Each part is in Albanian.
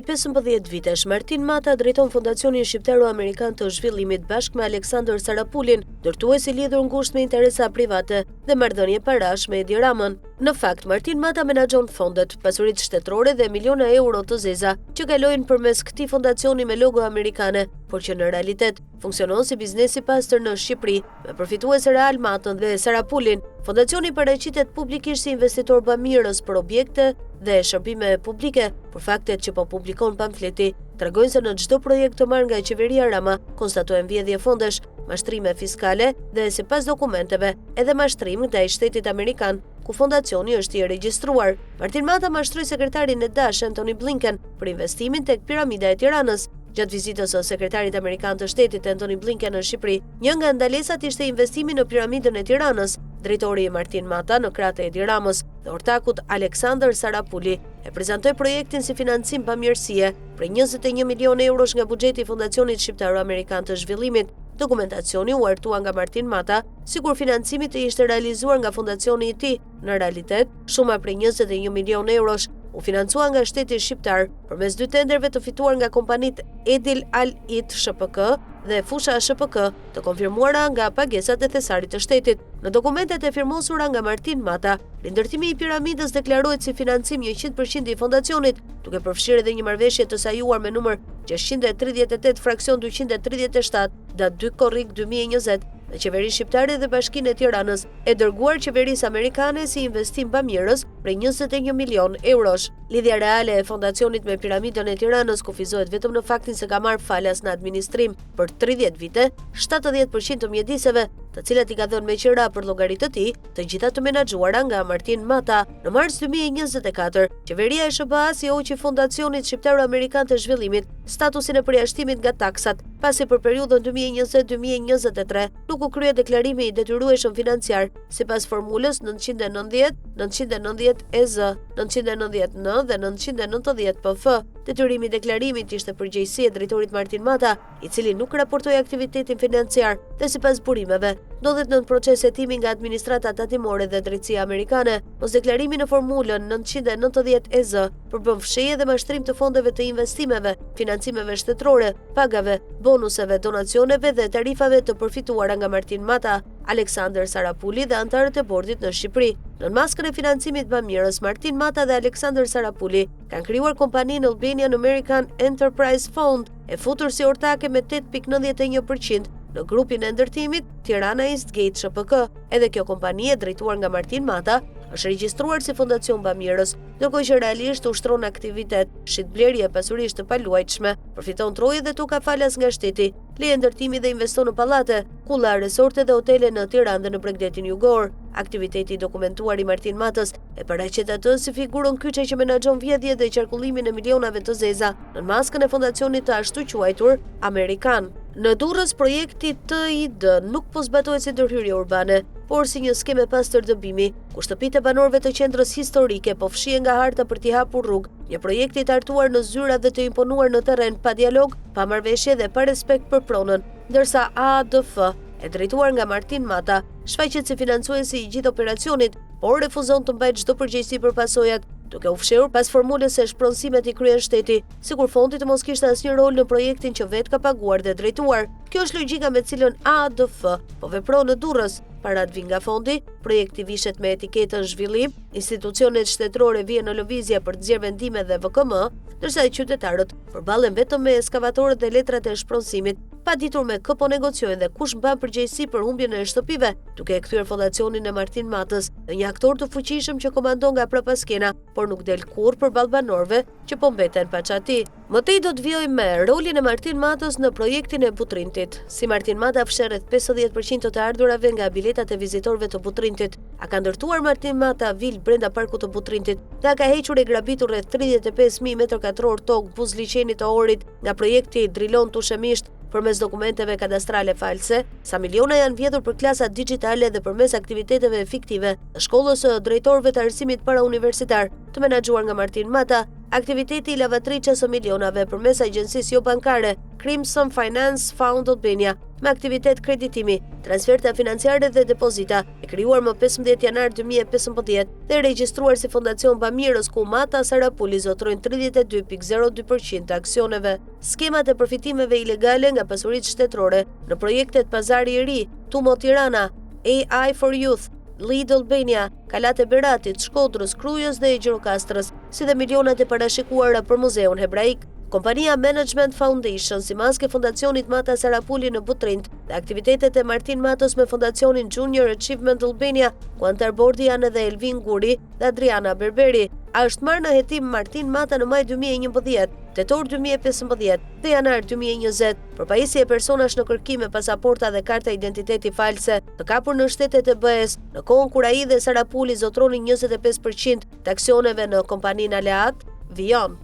Prej 15 vitesh, Martin Mata drejton Fondacionin Shqiptaro-Amerikan të Zhvillimit bashkë me Aleksandër Sarapulin, ndërtuesi lidhur ngushtë me interesa private dhe marrëdhënie parash me Edi Ramën. Në fakt, Martin Mata menaxhon fondet, pasuritë shtetërore dhe miliona euro të zeza që kalojnë përmes këtij fondacioni me logo amerikane, por që në realitet funksionon si biznes i pastër në Shqipëri, me përfitues real Matën dhe Sarapulin. Fondacioni paraqitet publikisht si investitor bamirës për objekte dhe shërbime publike, por faktet që po publikon pamfleti tregojnë se në çdo projekt të marrë nga qeveria Rama konstatohen vjedhje fondesh, mashtrime fiskale dhe sipas dokumenteve edhe mashtrim ndaj shtetit amerikan, ku fondacioni është i regjistruar. Martin Mata mashtroi sekretarin e Dash Antony Blinken për investimin tek piramida e Tiranës. Gjatë vizitës së sekretarit amerikan të shtetit Antony Blinken në Shqipëri, një nga ndalesat ishte investimi në piramidën e Tiranës. Drejtori Martin Mata në krahët e Edi Ramës dhe ortakut Aleksandër Sarapuli e prezantoi projektin si financim pamirësie për 21 milion eurosh nga buxheti i Fondacionit Shqiptaro-Amerikan të Zhvillimit. Dokumentacioni u artua nga Martin Mata, sikur financimi të ishte realizuar nga fondacioni i tij. Në realitet, shuma prej 21 milion eurosh u financua nga shteti shqiptar përmes 2 tenderve të fituar nga kompanitë Edil Al It ShPK dhe Fusha ShPK, të konfirmuara nga pagesat e thesarit të shtetit. Në dokumentet e firmosura nga Martin Mata, rindërtimi i piramidës deklarohet si financim 100% i fondacionit, duke përfshirë edhe një marrëveshje të sajuar me numër 638 fraksion 237 dat 2 korrik 2020 me qeverinë shqiptare dhe Bashkinë e Tiranës, e dërguar qeverisë amerikane si investim bamirës prej 21 milion eurosh. Lidhja reale e fondacionit me piramidën e Tiranës kufizohet vetëm në faktin se ka marrë falas në administrim për 30 vite 70% të mjediseve, të cilat i ka dhënë me qira për llogaritë të tij, të gjitha të menaxhuara nga Martin Mata. Në mars 2024, qeveria e SBA-s i hoqi Fondacionit Shqiptaro-Amerikan të Zhvillimit statusin e përjashtimit nga taksat, pasi për periudhën 2020-2023 nuk u krye deklarimi i detyrueshëm financiar sipas formulës 990, 990 EZ, 990N dhe 990 PF. Detyrimi i deklarimit ishte përgjegjësi e drejtorit Martin Mata, i cili nuk raportoi aktivitetin financiar dhe sipas burimeve ndodhet në proces hetimi nga administrata tatimore dhe drejtësia amerikane. Mosdeklarimi në formulën 990 EZ përbën fshehje dhe mashtrim të fondeve të investimeve, financimeve shtetërore, pagave, bonuseve, donacioneve dhe tarifave të përfituara nga Martin Mata, Aleksandër Sarapuli dhe antarët e bordit në Shqipëri. Në maskën e financimit bamirës, Martin Mata dhe Aleksandër Sarapuli kanë krijuar kompaninë Albanian American Enterprise Fund, e futur si ortake me 8.91% në grupin e ndërtimit Tirana Eastgate ShPK. Edhe kjo kompani e drejtuar nga Martin Mata është regjistruar si fondacion bamirës, ndërkohë që realisht ushtron aktivitet shitblerje pasurisht të paluajtshme, përfiton troje dhe tuka falas nga shteti, leje ndërtimi dhe investon në pallate, kulla, resorte dhe hotele në Tiranë dhe në Bregdetin Jugor. Aktiviteti i dokumentuar i Martin Matës e paraqet atë si figurën kyçe që menaxhon vjedhje dhe qarkullimin e milionave të zeza në maskën e fondacionit të ashtu quajtur amerikan. Në Durrës, projekti TID nuk po zbatohet si ndërhyrje urbane, por si një skeme pastër dëbimi, ku shtëpitë e banorëve të qendrës historike po fshihen nga harta për t'i hapur rrugë, një projekt i hartuar në zyra dhe të imponuar në terren pa dialog, pa marrëveshje dhe pa respekt për pronën, ndërsa ADF, e drejtuar nga Martin Mata, shfaqet si financuesi i gjithë operacionit, por refuzon të mbajë çdo përgjegjësi për pasojat, duke u fshehur pas formulës se shpronësimet i kryen shteti, sikur fondi të mos kishte asnjë rol në projektin që vetë ka paguar dhe drejtuar. Kjo është logjika me cilën ADF po vepron në Durrës. Parat vijnë nga fondi, projekti vishet me etiketën zhvillim, institucionet shtetërore vijnë në lëvizje për të nxjerrë vendime dhe VKM, ndërsa qytetarët përballen vetëm me eskavatorët dhe letrat e shpronësimit, pa ditur me kë po negociojnë dhe kush mban përgjegjësi për humbjen e shtëpive, duke e kthyer fondacionin e Martin Matës në një aktor të fuqishëm që komandon nga prapaskena, por nuk del kurrë përballë banorëve që po mbeten pa çati. Më tej do të vijojmë me rolin e Martin Matës në projektin e Butrintit. Si Martin Mata fshet rreth 50% të ardhurave nga biletat e vizitorëve të Butrintit. A ka ndërtuar Martin Mata vil brenda parkut të Butrintit dhe a ka hequr e grabitur rreth 35.000 m2 tokë buz liçenit të Orit nga projekti Drilon Tushemisht përmes dokumenteve kadastrale false, sa miliona janë vjedhur për klasa digjitale dhe përmes aktiviteteve fiktive të shkollës së drejtorëve të arsimit parauniversitar të menaxhuar nga Martin Mata, aktiviteti i lavatriçës së milionave përmes agjencisë jo bankare Crimson Finance Fund Albania, me aktivitet kreditimi, transferta financiare dhe depozita, e krijuar më 15 janar 2015 dhe regjistruar si fondacion bamirës ku Mata Sarapuli zotrojnë 32.02% të aksioneve. Skemat e përfitimeve ilegale nga pasuritë shtetërore në projektet Pazari i Ri, Tumo Tirana, AI for Youth, Lead Albania, Kalat e Beratit, Shkodrës, Krujës dhe e Gjirokastrës, si dhe milionat e parashikuara për Muzeun Hebraik. Kompania Management Foundation, si maske fondacionit Mata Sarapuli në Butrint, dhe aktivitetet e Martin Matos me fondacionin Junior Achievement Albania, ku antar bordi janë edhe Elvin Guri dhe Adriana Berberi. A është marrë në hetim Martin Mata në maj 2011, tetor 2015 dhe janar 2020 për pajisje e personash në kërkim me pasaporta dhe karta identiteti false të kapur në shtetet e BE-s, në kohën kur ai dhe Sarapuli zotronin 25% të aksioneve në kompaninë Aleat Vion.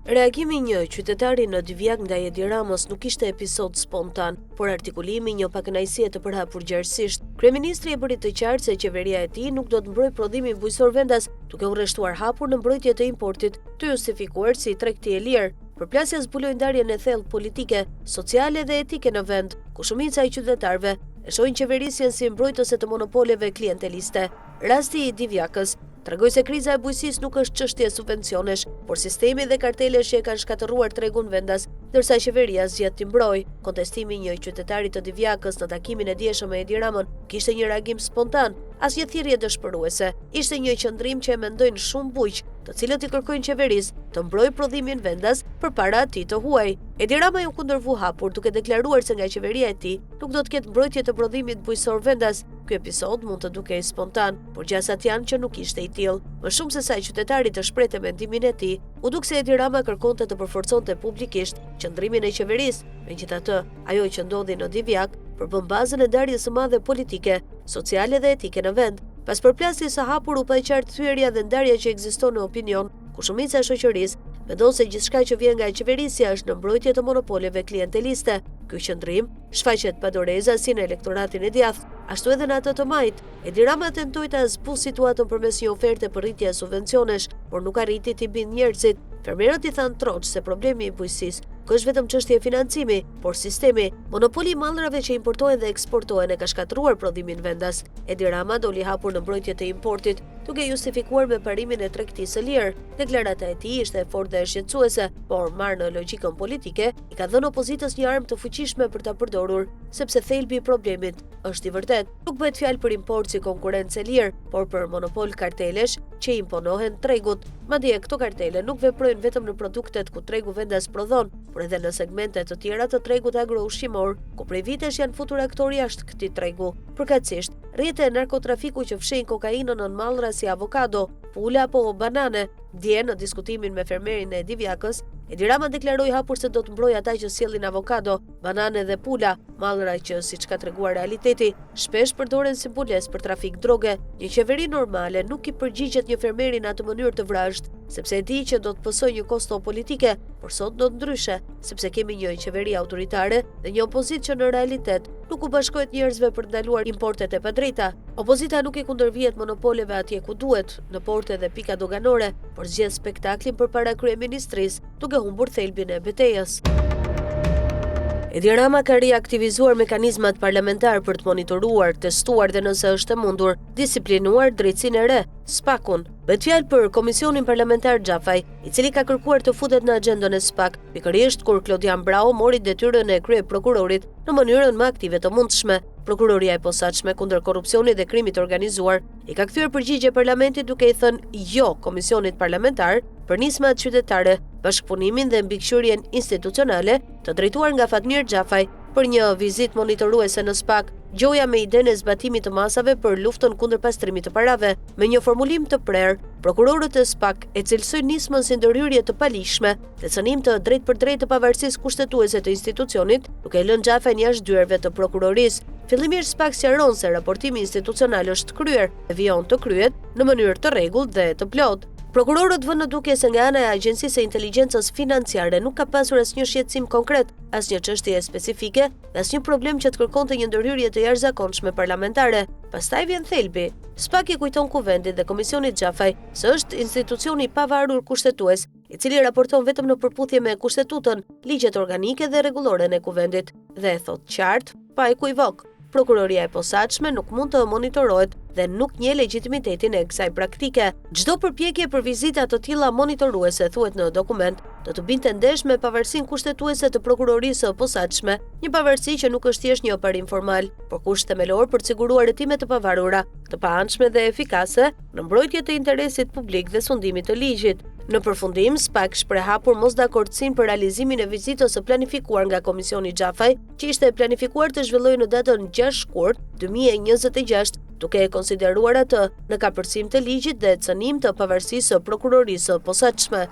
Reagimi një qytetari në Divjak ndaj Edi Ramës nuk ishte episod spontan, por artikulimi një pakënaqësie të përhapur gjerësisht. Kryeministri e bëri të qartë se qeveria e tij nuk do të mbrojë prodhimin bujqësor vendas, duke u rreshtuar hapur në mbrojtje të importit, të justifikuar si tregti e lirë. Përplasja zbuloi ndarjen e thellë politike, sociale dhe etike në vend, ku shumica e qytetarëve e shohin qeverisjen si mbrojtëse të monopoleve klienteliste. Rasti i Divjakës tregoi se kriza e bujqësisë nuk është çështje subvencionesh, por sistemi dhe kartelesh që e kanë shkatërruar tregun vendas, ndërsa qeveria zgjedh t'i mbrojë. Kontestimi një qytetari të Divjakës në takimin e dieshëm me Edi Ramën kishte një reagim spontan, asnjë thirrje dëshpëruese. Ishte një qëndrim që e mendojnë shumë bujq, të cilët i kërkojnë qeverisë të mbrojë prodhimin vendas përpara atij të huaj. Edi Rama ju kundërvu hapur, duke deklaruar se nga qeveria e tij nuk do të ketë mbrojtje të prodhimit bujqësor vendas. Ky episod mund të dukej spontan, por gjasat janë që nuk ishte i tillë. Më shumë se sa qytetari të shprehte mendimin e tij, u duk se Edi Rama kërkonte të përforconte publikisht qëndrimin e qeverisë. Megjithatë, ajo që ndodhi në Divjak përbën bazën e darjes së madhe politike, sociale dhe etike në vend. Pas përplasjes së hapur u pa e qartë thyerja dhe ndarja që ekziston në opinion, ku shumica e shoqërisë mendon se gjithçka që vjen nga qeverisja është në mbrojtje të monopoleve klienteliste. Ky qëndrim shfaqet padoreza si në elektoratin e djathtë, ashtu edhe në atë të majt. Edi Rama tentoi ta zbusë situatën përmes një oferte për rritje e subvencionesh, por nuk arriti t'i bindë njerëzit. Fermerët i thanë troç se problemi i bujqësisë është vetëm çështje financimi, por sistemi. Monopoli i mallrave që importohen dhe eksportohen e ka shkatëruar prodhimin vendas. Edi Rama doli hapur në mbrojtje të importit, duke justifikuar me parimin e tregtisë së lirë. Deklarata e tij ishte e fortë dhe shqetësuese, por marrë në logjikën politike, i ka dhënë opozitës një armë të fuqishme për ta përdorur, sepse thelbi i problemit është i vërtet. Nuk bëhet fjalë për import si konkurrencë e lirë, por për monopol kartelesh që imponohen tregut. Madje këto kartele nuk veprojnë vetëm në produktet ku tregu vendas prodhon, por edhe në segmente të tjera të tregut agro-ushqimor, ku prej vitesh janë futur aktorë jashtë këtij tregu. Përkatësisht, rrjete e narkotrafiku që fshin kokainën në mallra si avokado, pula apo banane. Dje në diskutimin me fermerin e Divjakës, Edi Rama deklaroi hapur se do të mbrojë ata që sjellin avokado, banane dhe pula, mallra që, siç ka treguar realiteti, shpesh përdoren si mbulesë për trafik droge. Një qeveri normale nuk i përgjigjet një fermeri në atë mënyrë të vrazhtë, sepse e di që do të pësojë një kosto politike, por sot do të ndryshe, sepse kemi një qeveri autoritare dhe një opozitë që në realitet nuk u bashkohet njerëzve për të ndaluar importet e padrejta. Opozita nuk i kundërvihet monopoleve atje ku duhet, në porte dhe pika doganore, por zgjedh spektaklin përpara kryeministrisë, duke humbur thelbin e betejës. Edi Rama ka riaktivizuar mekanizmat parlamentar për të monitoruar, testuar dhe nëse është e mundur, disiplinuar drejtsinë e re, SPAK-un. Bëhet fjalë për Komisionin Parlamentar Xhafaj, i cili ka kërkuar të futet në agjendën e SPAK, pikërisht kur Klodian Brau mori detyrën e kryeprokurorit në mënyrën më aktive të mundshme. Prokuroria e posaçme kundër korrupsionit dhe krimit të organizuar i ka kthyer përgjigje parlamentit duke i thënë jo Komisionit Parlamentar për nismat qytetare, bashkëpunimin dhe mbikëqyrjen institucionale të drejtuar nga Fatmir Xhafaj për një vizitë monitoruese në SPAK, gjoja me idenë e zbatimit të masave për luftën kundër pastrimit të parave. Me një formulim të prerë, prokurorët e SPAK e cilësojnë nismën si ndërhyrje të palishme dhe cënim të drejt të pavarësisë kushtetuese të institucionit, duke lënë Xhafajin jashtë dyerve të prokurorisë. Fillimisht SPAK sqaron se raportimi institucional është kryer, e vijon të kryhet në mënyrë të rregullt dhe të plotë. Prokurorët vënë në dukje se nga ana e Agjencisë së Inteligjencës Financiare nuk ka pasur asnjë shqetësim konkret, asnjë çështje specifike dhe asnjë problem që të kërkonte një ndërhyrje të jashtëzakonshme parlamentare. Pastaj vjen thelbi. SPAK i kujton Kuvendit dhe Komisionit Xhafaj se është institucioni i pavarur kushtetues, i cili raporton vetëm në përputhje me kushtetutën, ligjet organike dhe rregullore në Kuvendit, dhe e thot qartë, pa ekivok. Prokuroria e posaçme nuk mund të monitorohet dhe nuk njeh legjitimitetin e kësaj praktike. Çdo përpjekje për vizita të tilla monitoruese, thuhet në dokument, do të binte ndesh me pavarësinë kushtetuese të prokurorisë së posaçme, një pavarësi që nuk është thjesht një parim formal, por kusht themelor për të siguruar hetime të pavarura, të paanshme dhe efikase në mbrojtje të interesit publik dhe sundimit të ligjit. Në përfundim, SPAK shpreh hapur mosdakordsinë për realizimin e vizitës së planifikuar nga Komisioni Xhafaj, që ishte planifikuar të zhvillohej në datën 6 shkurt 2026, duke e konsideruar atë në kapërcim të ligjit dhe cënim të pavarësisë së prokurorisë së posaçme.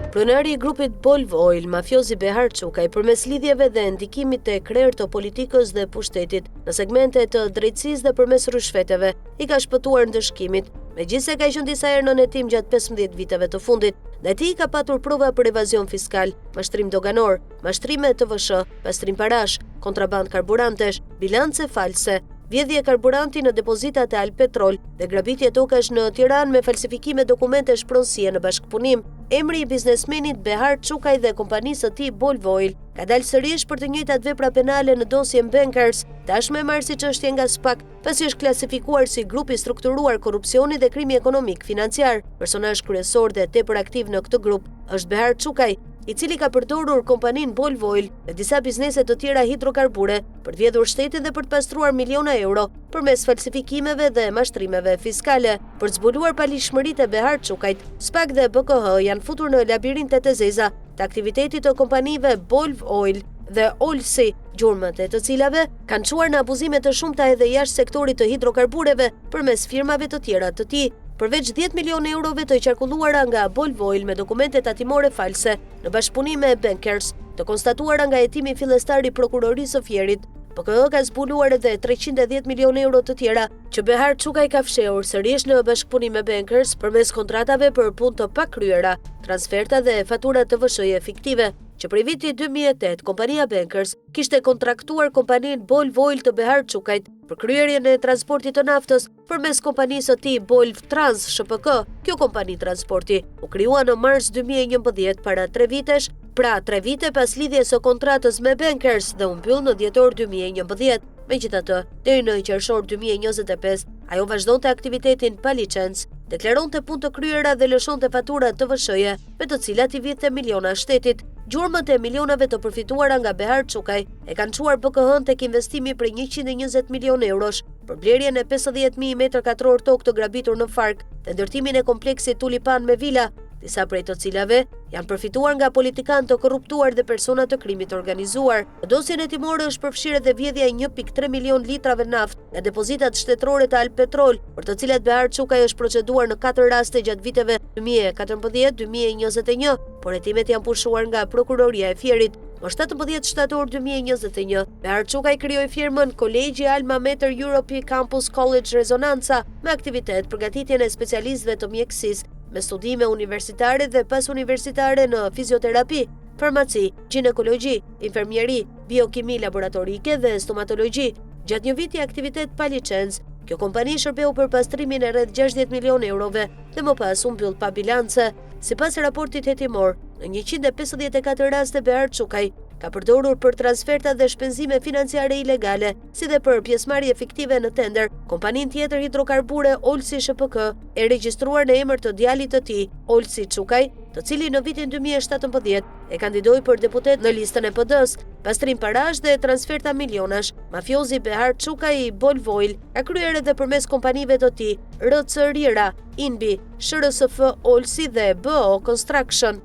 Pronari i grupit Bolv Oil, mafiozi Behar Çukaj, përmes lidhjeve dhe ndikimit të krerë të politikës dhe pushtetit në segmente të drejtësisë dhe përmes rrushfeteve, i ka shpëtuar ndëshkimit, megjithëse ka qenë disa herë në hetim gjatë 15 viteve të fundit. Dhe ti ka patur prova për evazion fiskal, mashtrim doganor, mashtrime TVSH, pastrim parash, kontraband karburantesh, bilance false, vjedhje karburanti në depozitat e Alpetrol dhe grabitje tokash në Tiranë me falsifikime dokumente shpronësie në bashkëpunim. Emri i biznesmenit Behar Çukaj dhe kompanisë së tij Bolv Oil ka dalë sërish për të njëjtat vepra penale në dosjen Bankers, tashmë e marrë si çështje nga SPAK, pasi është klasifikuar si grup i strukturuar korrupsioni dhe krimi ekonomik financiar. Personazh kryesor dhe tepër aktiv në këtë grup është Behar Çukaj, i cili ka përdorur kompaninë Bolv Oil dhe disa biznese të tjera hidrokarbure për të vjedhur shtetin dhe për të pastruar miliona euro përmes falsifikimeve dhe mashtrimeve fiskale. Për të zbuluar palishmëritë e Behar Çukajt, SPAK dhe BKH janë futur në labirintet e zeza të aktivitetit të kompanive Bolv Oil dhe Olsi, gjurmët e të cilave kanë çuar në abuzime të shumta edhe jashtë sektorit të hidrokarbureve përmes firmave të tjera të tij. Përveç 10 milionë eurove të qarkulluara nga Bolv Oil me dokumente tatimore false në bashkëpunim me Bankers, të konstatuara nga hetimi fillestar i prokurorisë së Fierit, BKH ka zbuluar edhe 310 milionë euro të tjera që Behar Çukaj ka fshehur sërish në bashkëpunim me Bankers përmes kontratave për punë të pakryera, transferta dhe fatura TVSH-je fiktive. Që prej vitit 2008, kompania Bankers kishte kontraktuar kompaninë Bolv Oil të Behar Çukajt për kryerjen e transportit të naftës përmes kompanisë së tij Bolv Trans SHPK. Kjo kompani transporti u krijua në mars 2011 para 3 vitesh, pra 3 vite pas lidhjes së kontratës me Bankers dhe u mbyll në dhjetor 2011. Megjithatë, deri në qershor 2025, ajo vazhdonte aktivitetin pa licencë, deklaronte punë të kryera dhe lëshonte fatura TVSH-je, me të cilat i vinte miliona shtetit. Gjurmët e milionave të përfituara nga Behar Çukaj e kanë çuar BKH-n tek investimi prej 120 milionë eurosh për blerjen e 50.000 m2 tokë të grabitur në Fark dhe ndërtimin e kompleksit Tulipan me vila, disa prej të cilave janë përfituar nga politikanë të korruptuar dhe persona të krimit organizuar. Në dosjen hetimore është përfshirë edhe vjedhja e 1.3 milion litrave naftë nga depozitat shtetërore të Alpetrol, për të cilat Behar Çukaj është proceduar në 4 raste gjatë viteve 2014-2021, por hetimet janë pushuar nga Prokuroria e Fierit. Më 17 shtator 2021, Behar Çukaj krijoi firmën Kolegji Alma Mater Europe Campus College Rezonanca me aktivitet përgatitjen e specialistëve të mjekësisë me studime universitare dhe pas universitare në fizioterapi, farmaci, ginekologji, infermieri, biokimi laboratorike dhe stomatologji. Gjatë një viti aktivitet pa licencë, kjo kompani shërbeu për pastrimin e rreth 60 milionë eurove dhe më pas u mbyll pa bilance. Sipas raportit hetimor, në 154 raste Behar Çukaj ka përdorur për transferta dhe shpenzime financiare ilegale, si dhe për pjesëmarrje fiktive në tender, kompaninë tjetër hidrokarbure Olsi SHPK e regjistruar në emër të djalit të tij, Olsi Çukaj, të cili në vitin 2017 e kandidoi për deputet në listën e PD-s. Pastrim parash dhe transferta milionash, mafiozi Behar Çukaj i Bolv Oil ka kryer edhe përmes kompanive të tij, RC Rira, Inbi, SHRSF Olsi dhe BO Construction.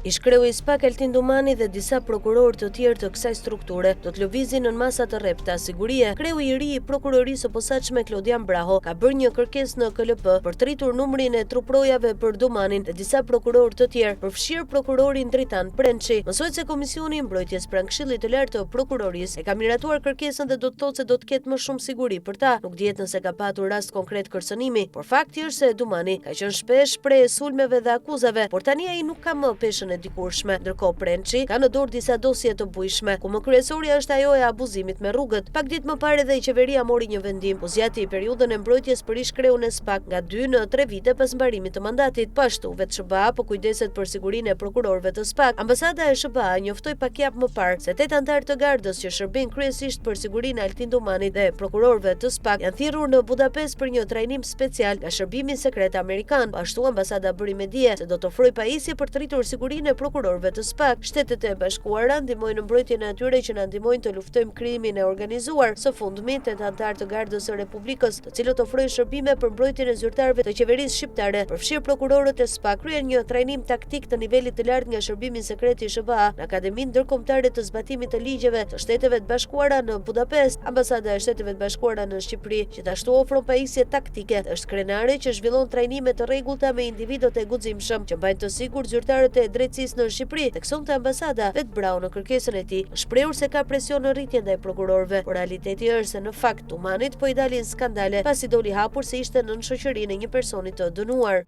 Ish kreu i SPAK Altin Dumani dhe disa prokurorë të tjerë të kësaj strukture do të lëvizin në masa të rrepta sigurie. Kreu i ri i prokurorisë së posaçme Klodian Braho ka bërë një kërkesë në KLP për të rritur numrin e truprojave për Dumanin dhe disa prokurorë të tjerë, përfshirë prokurorin Dritan Prençi. Mësohet se Komisioni i Mbrojtjes pranë Këshillit të Lartë të Prokurorisë e ka miratuar kërkesën dhe do të thotë se do të ketë më shumë siguri për ta. Nuk dihet nëse ka patur rast konkret kërcënimi, por fakti është se Dumani ka qenë shpesh prej sulmeve dhe akuzave, por tani ai nuk ka më peshën e dikurshme. Ndërkohë Prençi ka në dorë disa dosje të bujshme, ku më kryesorja është ajo e abuzimit me rrugët. Pak ditë më parë edhe qeveria mori një vendim, u zgjati periudhën e mbrojtjes për ish-kreun e SPAK nga 2 në 3 vite pas mbarimit të mandatit. Po ashtu, vetë SBA po kujdeset për sigurinë e prokurorëve të SPAK. Ambasada e SBA njoftoi pak javë më parë se 8 anëtar të gardës që shërbejnë kryesisht për sigurinë e Altin Dumanit dhe prokurorëve të SPAK janë thirrur në Budapest për një trajnim special nga shërbimi sekret amerikan. Po ashtu, ambasada bëri me dije se do të ofrojë pajisje për të rritur sigurinë e prokurorëve të SPAK. Shtetet e Bashkuara ndihmojnë në mbrojtjen e atyre që na ndihmojnë të luftojmë krimin e organizuar. Së fundmi, 8 anëtar të gardës së Republikës, të cilët ofrojnë shërbime për mbrojtjen e zyrtarëve të qeverisë shqiptare, përfshirë prokurorët e SPAK, kryen një trajnim taktik të nivelit të lartë nga shërbimi sekret i SBA në Akademinë Ndërkombëtare të Zbatimit të Ligjeve të Shteteve të Bashkuara në Budapest. Ambasada e Shteteve të Bashkuara në Shqipëri gjithashtu ofron pajisje taktike. Është krenare që zhvillon trajnime të rregullta me individët e guximshëm që mbajnë të sigurt zyrtarët e drejtësisë në Shqipëri. Teksonte ambasada, vetë Braho në kërkesën e tij shprehur se ka presion në rritje ndaj prokurorëve, por realiteti është se në fakt Dumanit po i dalin skandale pasi doli hapur se ishte nën shoqërinë e një personi të dënuar.